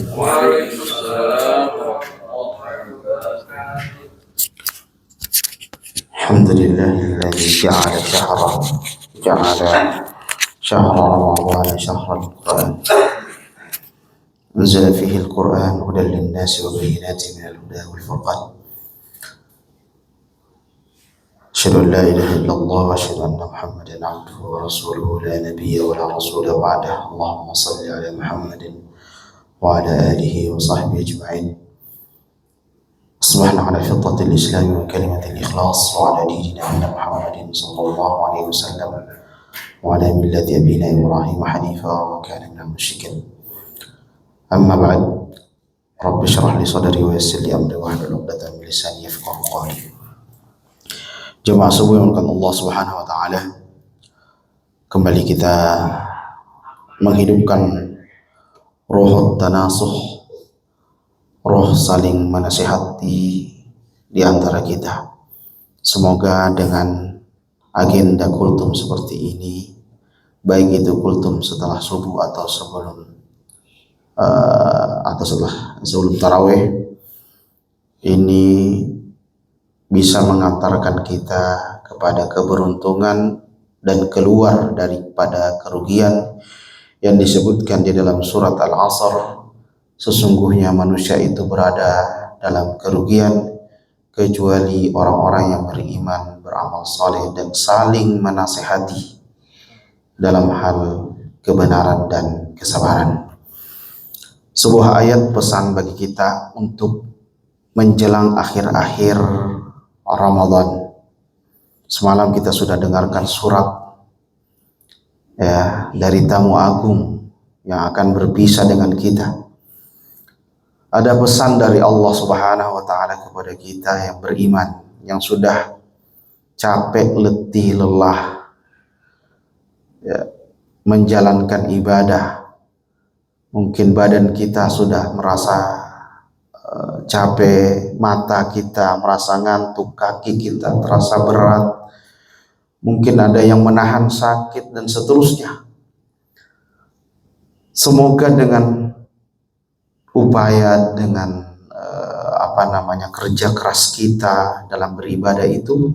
Waalaikumsalam warahmatullahi wabarakatuh. Alhamdulillahilladzi ja'ala syahra Ramadan syahral Qur'an. Anzala fihi al-Qur'an hudan lin-nasi wa bayyinatin minal huda wal furqan. Asyhadu an la ilaha illallah wa asyhadu anna Muhammadan 'abduhu wa rasuluhu la nabiyya wa la rasula ba'dahu. Allahumma shalli 'ala Muhammadin wa 'ala alihi wa sahbihi ajma'in. أصبحنا على فطرة الإسلام وكلمة الإخلاص وعلى دين نبينا محمد صلى الله عليه وسلم وعلى ملة أبينا إبراهيم حنيفا وكان من المشركين. أما بعد، رب اشرح لي صدري ويسر لي أمري واحلل عقدة من لساني يفقهوا قولي. Jemaah subuh yang dimuliakan Allah Subhanahu wa taala, kembali kita menghidupkan roh tanasuh, roh saling menasihati di antara kita. Semoga dengan agenda kultum seperti ini, baik itu kultum setelah subuh atau sebelum tarawih, ini bisa mengantarkan kita kepada keberuntungan dan keluar daripada kerugian yang disebutkan di dalam surat Al-Asr. Sesungguhnya manusia itu berada dalam kerugian kecuali orang-orang yang beriman, beramal saleh dan saling menasihati dalam hal kebenaran dan kesabaran. Sebuah ayat pesan bagi kita untuk menjelang akhir-akhir Ramadan. Semalam kita sudah dengarkan surat dari tamu agung yang akan berpisah dengan kita. Ada pesan dari Allah Subhanahu wa taala kepada kita yang beriman, yang sudah capek, letih, lelah menjalankan ibadah. Mungkin badan kita sudah merasa capek, mata kita merasa ngantuk, kaki kita terasa berat, mungkin ada yang menahan sakit dan seterusnya. Semoga dengan upaya, dengan kerja keras kita dalam beribadah itu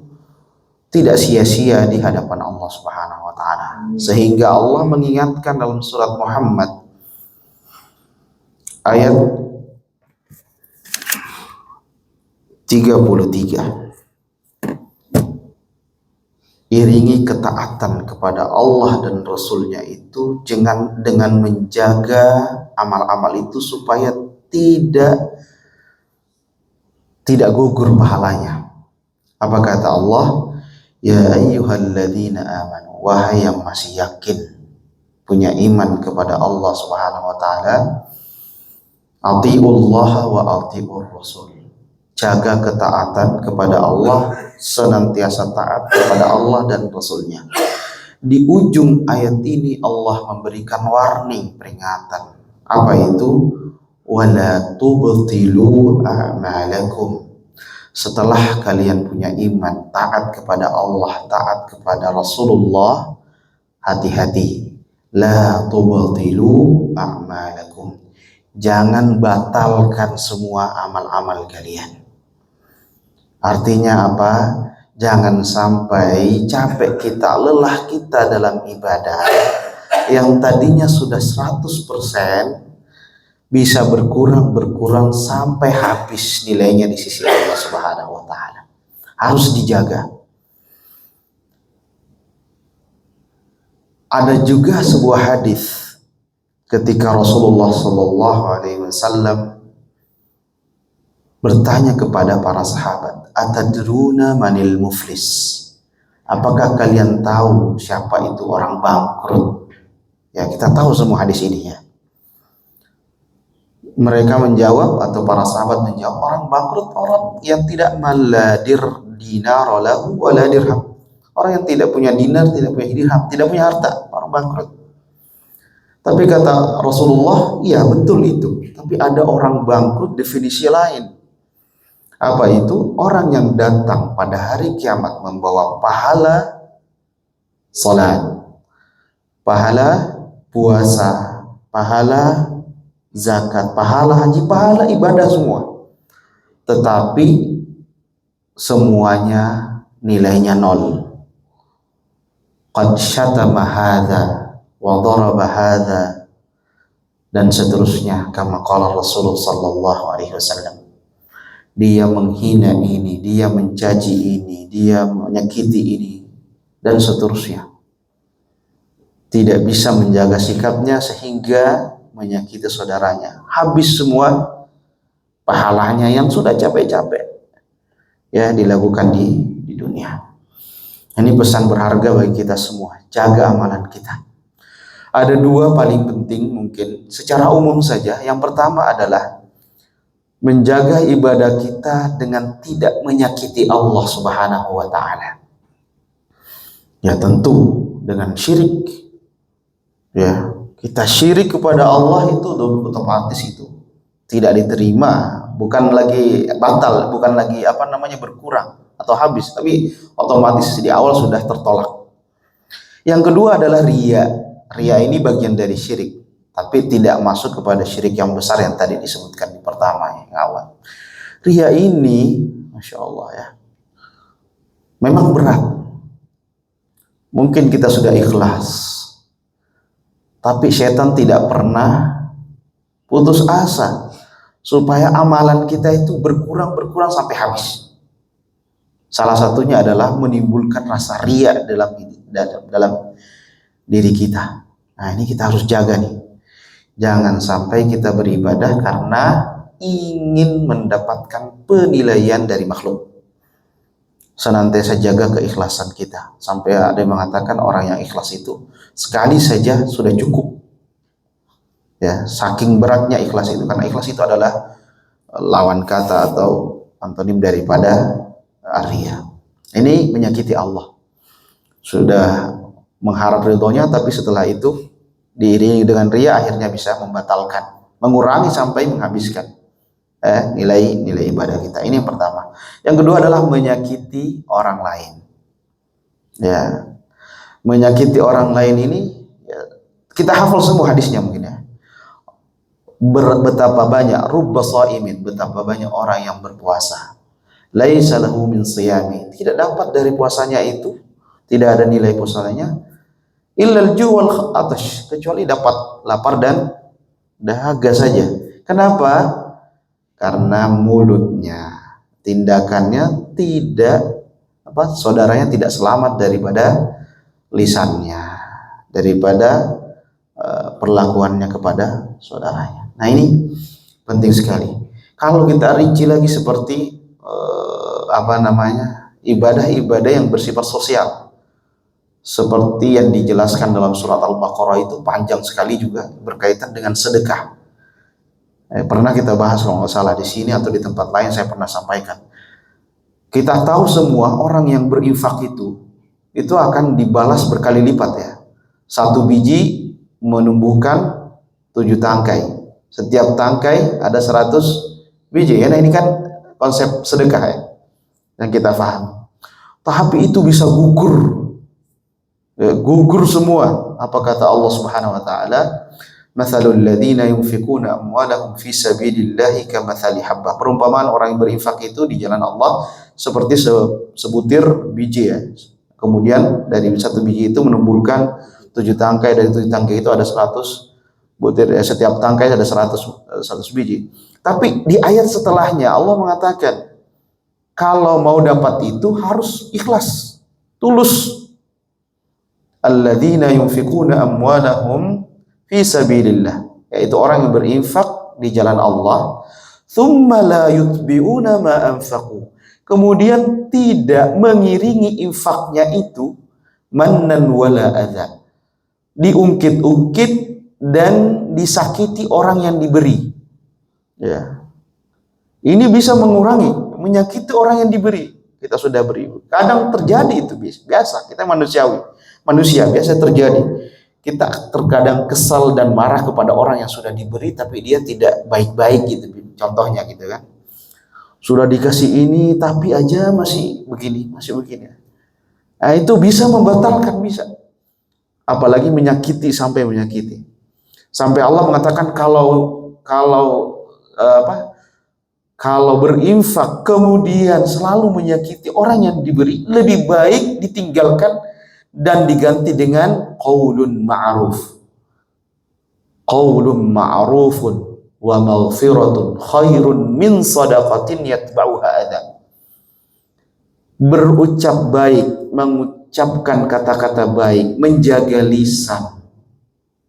tidak sia-sia di hadapan Allah Subhanahu wa taala. Sehingga Allah mengingatkan dalam surat Muhammad ayat 33, iringi ketaatan kepada Allah dan Rasulnya itu dengan menjaga amal-amal itu supaya tidak gugur pahalanya. Apa kata Allah? Ya ayyuhalladzina amanu, wahai yang masih yakin, punya iman kepada Allah Subhanahu wa taala, atiullaha wa atiur rasul. Jaga ketaatan kepada Allah, senantiasa taat kepada Allah dan Rasulnya. Di ujung ayat ini Allah memberikan warning, peringatan. Apa itu? Wala tubtilu a'malakum. Setelah kalian punya iman, taat kepada Allah, taat kepada Rasulullah, hati-hati. La tubtilu a'malakum. Jangan batalkan semua amal-amal kalian. Artinya apa? Jangan sampai capek kita, lelah kita dalam ibadah yang tadinya sudah 100% bisa berkurang sampai habis nilainya di sisi Allah Subhanahu wa taala. Harus dijaga. Ada juga sebuah hadis ketika Rasulullah sallallahu alaihi wasallam bertanya kepada para sahabat, atadruna manil muflis? Apakah kalian tahu siapa itu orang bangkrut? Ya, kita tahu semua hadis ini ya. Mereka menjawab, atau para sahabat menjawab, orang bangkrut orang yang tidak maladir dinar lahu wala dirham. Orang yang tidak punya dinar, tidak punya dirham, tidak punya harta, orang bangkrut. Tapi kata Rasulullah, iya betul itu. Tapi ada orang bangkrut definisi lain. Apa itu? Orang yang datang pada hari kiamat membawa pahala salat, pahala puasa, pahala zakat, pahala haji, pahala ibadah semua. Tetapi semuanya nilainya nol. Qad syatama hadza wa daraba hadza, dan seterusnya, kama qala Rasulullah sallallahu alaihi wasallam. Dia menghina ini, dia mencaci ini, dia menyakiti ini, dan seterusnya. Tidak bisa menjaga sikapnya sehingga menyakiti saudaranya. Habis semua pahalanya yang sudah capek-capek ya dilakukan di dunia. Ini pesan berharga bagi kita semua. Jaga amalan kita. Ada dua paling penting mungkin secara umum saja. Yang pertama adalah menjaga ibadah kita dengan tidak menyakiti Allah Subhanahu wa taala. Ya tentu dengan syirik. Ya, kita syirik kepada Allah itu otomatis itu tidak diterima, bukan lagi batal, bukan lagi berkurang atau habis, tapi otomatis di awal sudah tertolak. Yang kedua adalah riya. Riya ini bagian dari syirik, tapi tidak masuk kepada syirik yang besar yang tadi disebutkan di pertama yang awal. Riya ini, masya Allah ya, memang berat. Mungkin kita sudah ikhlas, tapi setan tidak pernah putus asa supaya amalan kita itu berkurang sampai habis. Salah satunya adalah menimbulkan rasa riya dalam diri kita. Nah, ini kita harus jaga nih. Jangan sampai kita beribadah karena ingin mendapatkan penilaian dari makhluk. Senantiasa jaga keikhlasan kita. Sampai ada yang mengatakan orang yang ikhlas itu sekali saja sudah cukup. Ya, saking beratnya ikhlas itu, karena ikhlas itu adalah lawan kata atau antonim daripada riya. Ini menyakiti Allah. Sudah mengharap ridhonya, tapi setelah itu diiringi dengan riya akhirnya bisa membatalkan, mengurangi sampai menghabiskan nilai ibadah kita. Ini yang pertama. Yang kedua adalah menyakiti orang lain. Ya, menyakiti orang lain ini ya, kita hafal semua hadisnya mungkin ya. Betapa banyak rubba shaimin, betapa banyak orang yang berpuasa, laisa lahu min siyami, tidak dapat dari puasanya itu, tidak ada nilai puasanya, illal ju' wal atash, kecuali dapat lapar dan dahaga saja. Kenapa? Karena mulutnya, tindakannya tidak saudaranya tidak selamat daripada lisannya, daripada perlakuannya kepada saudaranya. Nah, ini penting sekali. Kalau kita rinci lagi seperti ibadah-ibadah yang bersifat sosial, seperti yang dijelaskan dalam surat Al-Baqarah, itu panjang sekali juga berkaitan dengan sedekah. Pernah kita bahas kalau nggak salah di sini atau di tempat lain, saya pernah sampaikan. Kita tahu semua orang yang berinfak itu akan dibalas berkali lipat ya. Satu biji menumbuhkan 7 tangkai. Setiap tangkai ada 100 biji. Ya, nah ini kan konsep sedekah ya, yang kita paham. Tapi itu bisa gugur. Gugur semua. Apa kata Allah Subhanahu wa taala? Mathalul ladzina yunfikuna amwalahum fi sabilillahi kamathali habbah. Perumpamaan orang yang berinfak itu di jalan Allah seperti sebutir biji ya. Kemudian dari satu biji itu menumbuhkan 7 tangkai, dari 7 tangkai itu ada 100 butir, setiap tangkai ada 100 biji. Tapi di ayat setelahnya Allah mengatakan kalau mau dapat itu harus ikhlas, tulus. Alladzina yunfikuna amwalahum fi sabilillah, yaitu orang yang berinfak di jalan Allah, thumma la yutbi'una ma anfaqu, kemudian tidak mengiringi infaknya itu mannan wala adza, diungkit-ungkit dan disakiti orang yang diberi. Ya. Ini bisa mengurangi, menyakiti orang yang diberi. Kita sudah beri. Kadang terjadi itu biasa, kita manusia biasa terjadi. Kita terkadang kesal dan marah kepada orang yang sudah diberi tapi dia tidak baik-baik gitu. Contohnya gitu kan. Sudah dikasih ini tapi aja masih begini. Nah, itu bisa membatalkan, bisa. Apalagi menyakiti, sampai menyakiti. Sampai Allah mengatakan kalau kalau kalau berinfak kemudian selalu menyakiti orang yang diberi, lebih baik ditinggalkan dan diganti dengan qaulun ma'ruf. Qaulun ma'rufun wa maghfiratun khairun min sadaqatin yatba'uha adha. Berucap baik, mengucapkan kata-kata baik, menjaga lisan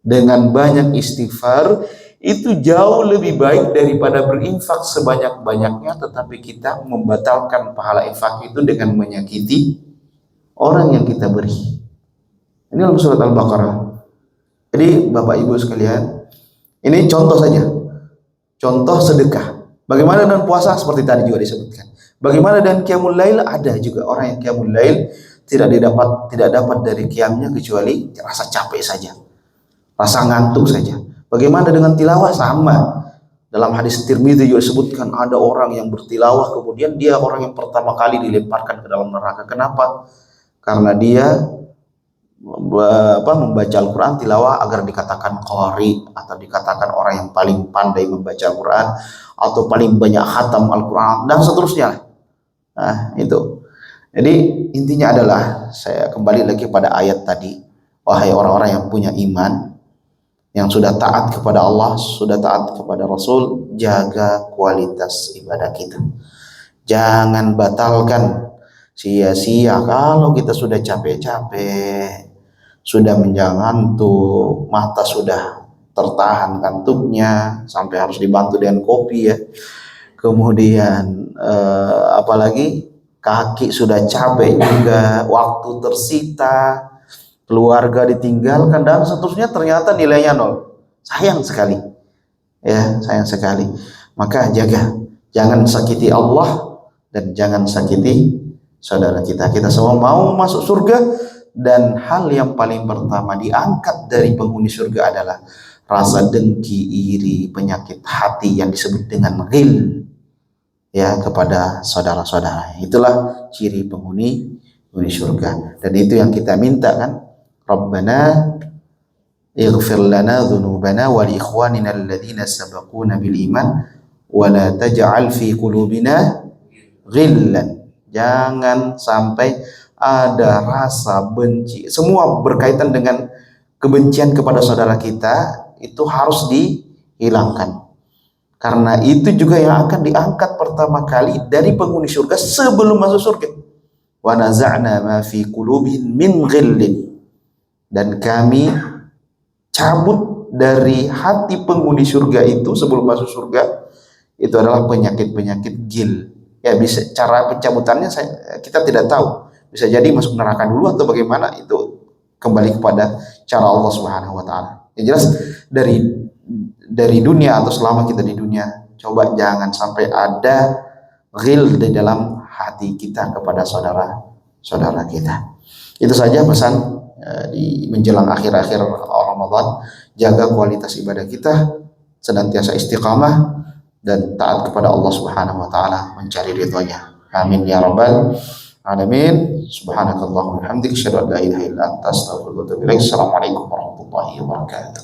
dengan banyak istighfar itu jauh lebih baik daripada berinfak sebanyak-banyaknya tetapi kita membatalkan pahala infak itu dengan menyakiti orang yang kita beri. Ini dalam surat Al-Baqarah. Jadi Bapak Ibu sekalian, ini contoh saja. Contoh sedekah. Bagaimana dengan puasa seperti tadi juga disebutkan. Bagaimana dengan qiyamul lail? Ada juga orang yang qiyamul lail tidak dapat dari qiyamnya kecuali rasa capek saja. Rasa ngantuk saja. Bagaimana dengan tilawah? Sama. Dalam hadis Tirmidzi juga disebutkan ada orang yang bertilawah kemudian dia orang yang pertama kali dilemparkan ke dalam neraka. Kenapa? Karena dia membaca Al-Quran tilawah agar dikatakan qari atau dikatakan orang yang paling pandai membaca Al-Quran atau paling banyak khatam Al-Quran dan seterusnya. Nah itu. Jadi intinya adalah saya kembali lagi pada ayat tadi. Wahai orang-orang yang punya iman, yang sudah taat kepada Allah, sudah taat kepada Rasul, jaga kualitas ibadah kita. Jangan batalkan sia-sia kalau kita sudah capek-capek, sudah mengantuk, mata sudah tertahan kantuknya sampai harus dibantu dengan kopi ya. Kemudian apalagi kaki sudah capek juga, waktu tersita, keluarga ditinggalkan dan seterusnya, ternyata nilainya 0. Sayang sekali. Ya, sayang sekali. Maka jaga, jangan sakiti Allah dan jangan sakiti saudara kita. Kita semua mau masuk surga dan hal yang paling pertama diangkat dari penghuni surga adalah rasa dengki, iri, penyakit hati yang disebut dengan ghil ya kepada saudara-saudara. Itulah ciri penghuni surga. Dan itu yang kita minta kan. Rabbana ighfir lana dhunubana wa li ikhwanina alladhina sabaquna bil iman wa la taj'al fi qulubina ghillan. Jangan sampai ada rasa benci. Semua berkaitan dengan kebencian kepada saudara kita itu harus dihilangkan. Karena itu juga yang akan diangkat pertama kali dari penghuni surga sebelum masuk surga. Wa naza'na ma fi qulubihim min ghillin. Dan kami cabut dari hati penghuni surga itu sebelum masuk surga itu adalah penyakit-penyakit gil. Ya bisa cara pencabutannya kita tidak tahu. Bisa jadi masuk neraka dulu atau bagaimana, itu kembali kepada cara Allah Subhanahu wa taala. Yang jelas dari dunia atau selama kita di dunia, coba jangan sampai ada ghil di dalam hati kita kepada saudara-saudara kita. Itu saja pesan di menjelang akhir-akhir Ramadan. Jaga kualitas ibadah kita, senantiasa istiqamah dan taat kepada Allah Subhanahu wa taala, mencari ridhonya. Amin ya rabbal alamin. Subhanakallahumma wa bihamdika asyhadu an la ilaha illa anta astaghfiruka wa atubu ilaik. Assalamualaikum warahmatullahi wabarakatuh.